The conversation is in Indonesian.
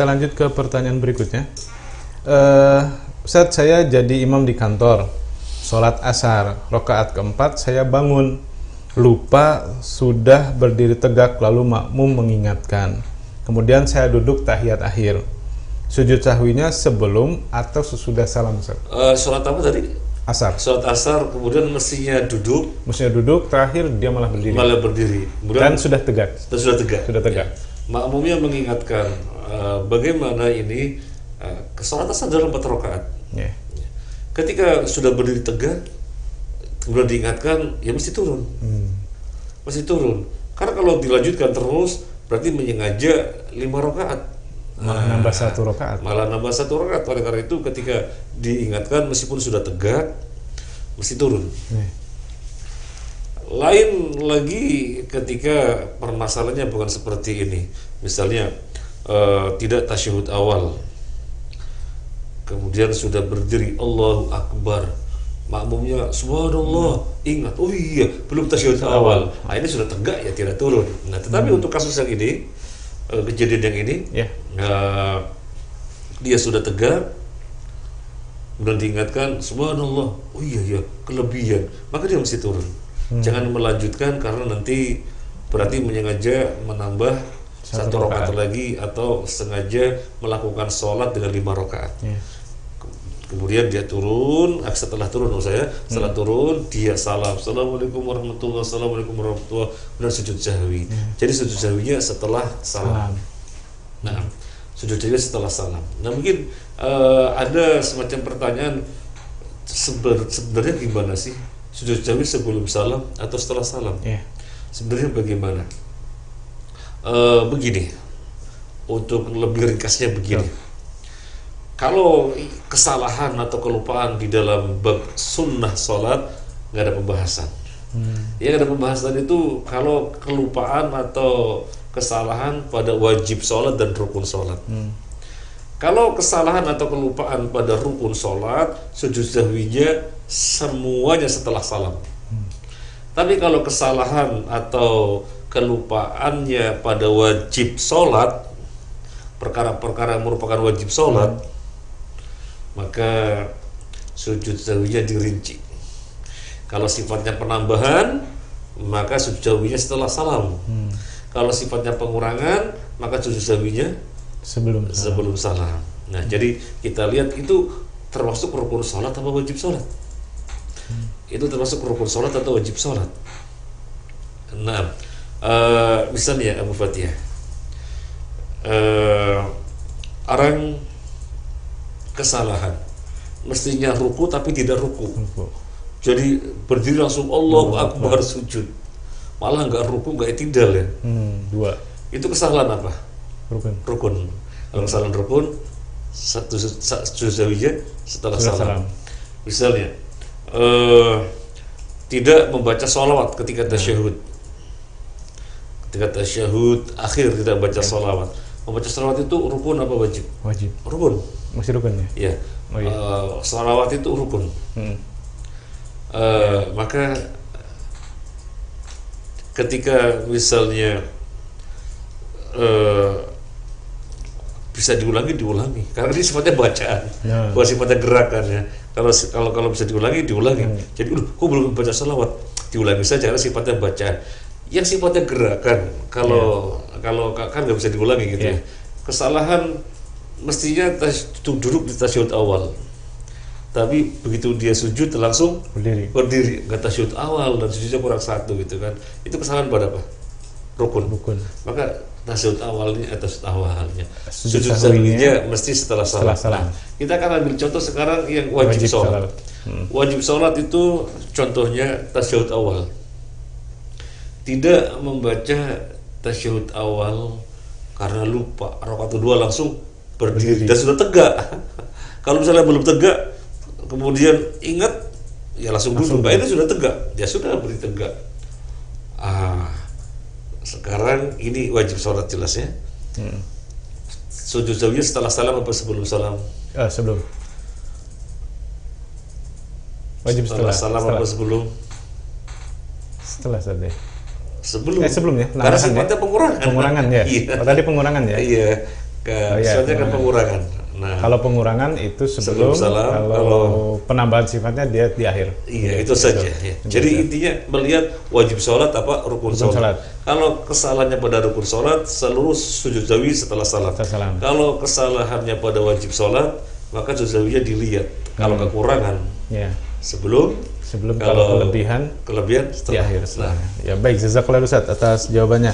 kita lanjut ke pertanyaan berikutnya. Ustaz, saya jadi imam di kantor, sholat asar, rakaat keempat saya bangun, lupa sudah berdiri tegak lalu makmum mengingatkan. Kemudian saya duduk tahiyat akhir. Sujud sahwinya sebelum atau sesudah salam, Ustaz? Sholat apa tadi? Asar. Sholat asar, kemudian mestinya duduk. Terakhir dia malah berdiri. Kemudian Dan sudah tegak. Sudah tegak. Ya. Makmumnya mengingatkan bagaimana ini sholat asar dalam 4 rakaat. Yeah. Ketika sudah berdiri tegak, kemudian diingatkan, ya mesti turun. Mesti turun. Karena kalau dilanjutkan terus, berarti menyengaja 5 rakaat. Malah nambah 1 rakaat. Oleh karena itu ketika diingatkan meskipun sudah tegak, mesti turun. Yeah. Lain lagi ketika permasalahannya bukan seperti ini. Misalnya tidak tasyahud awal, kemudian sudah berdiri Allahu Akbar, makmumnya subhanallah, ingat, oh iya belum tasyahud awal. Nah ini sudah tegak ya tidak turun. Nah tetapi untuk kasus yang ini, kejadian yang ini, dia sudah tegak dan diingatkan subhanallah, oh iya kelebihan, maka dia mesti turun. Jangan melanjutkan karena nanti berarti menyengaja menambah 1 rakaat lagi atau sengaja melakukan sholat dengan 5 rakaat. Kemudian dia turun, setelah turun turun dia salam, assalamualaikum warahmatullahi wabarakatuh, dan sujud sahwi. Jadi sujud sahwinya setelah salam. Nah, sujud sahwi setelah salam. Nah mungkin ada semacam pertanyaan, sebenarnya gimana sih sujud sahwi sebelum salam atau setelah salam? Sebenarnya bagaimana? Begini, untuk lebih ringkasnya begini. Kalau kesalahan atau kelupaan di dalam bab sunnah sholat nggak ada pembahasan. Yang ada pembahasan itu kalau kelupaan atau kesalahan pada wajib sholat dan rukun sholat. Kalau kesalahan atau kelupaan pada rukun sholat, sujud sahwinya semuanya setelah salam. Tapi kalau kesalahan atau kelupaannya pada wajib sholat, perkara-perkara yang merupakan wajib sholat, maka sujud sahwinya dirinci. Kalau sifatnya penambahan, maka sujud sahwinya setelah salam. Kalau sifatnya pengurangan, maka sujud sahwinya sebelum salam. Nah, jadi kita lihat itu termasuk rukun sholat atau wajib sholat. Itu termasuk rukun sholat atau wajib sholat. Nah, misalnya Abu Fatihah, orang kesalahan, mestinya ruku tapi tidak ruku. Jadi berdiri langsung Allahu Akbar sujud, malah nggak ruku nggak itidal ya. 2. Itu kesalahan apa? Rukun. Kalau kesalahan rukun, sujud sahwinya setelah salam. Misalnya tidak membaca sholawat ketika tasyahud. Ketika tasyahud akhir tidak baca sholawat. Membaca sholawat itu rukun apa wajib? Wajib. Rukun. Masih rukun ya? Iya. Sholawat itu rukun. Maka ketika misalnya bisa diulangi karena ini sifatnya bacaan, bukan sifatnya gerakan ya. Kalau bisa diulangi. Jadi kok belum baca sholawat, diulangi saja karena sifatnya bacaan. Yang sifatnya gerakan, kalau kan nggak bisa diulangi gitu ya. Kesalahan mestinya duduk di tasyahud awal, tapi begitu dia sujud langsung berdiri, nggak tasyahud awal dan sujudnya kurang 1 gitu kan. Itu kesalahan pada apa? Rukun. Maka tasyahud awalnya sujud sahwinya mesti setelah salam. Kita akan ambil contoh sekarang yang wajib sholat. Wajib sholat itu contohnya tasyahud awal. Tidak membaca tasyahud awal karena lupa, rakaat kedua langsung berdiri dan sudah tegak. Kalau misalnya belum tegak, kemudian ingat, ya langsung duduk. Itu sudah tegak, ya sudah berdiri tegak. Sekarang ini wajib sholat jelas ya. Sujud sahwinya setelah salam apa sebelum salam? Sebelum. Wajib setelah salam apa sebelum? Setelah saja. Sebelum. Sebelum ya. Karena sifatnya pengurangan. Pengurangan ya. Iya. Tadi pengurangan ya. Iya. sifatnya kan pengurangan. Nah, kalau pengurangan itu sebelum salam, kalau penambahan sifatnya dia di akhir. Iya, itu saja. Ya. Jadi intinya melihat wajib sholat apa rukun sholat. Kalau kesalahannya pada rukun sholat, seluruh sujud sahwi setelah salam. Kalau kesalahannya pada wajib sholat, maka sujud sahwinya dilihat. Kalau kekurangan, sebelum kalau kelebihan setelah. di akhir. Ya baik, jazakallahu Ustaz atas jawabannya.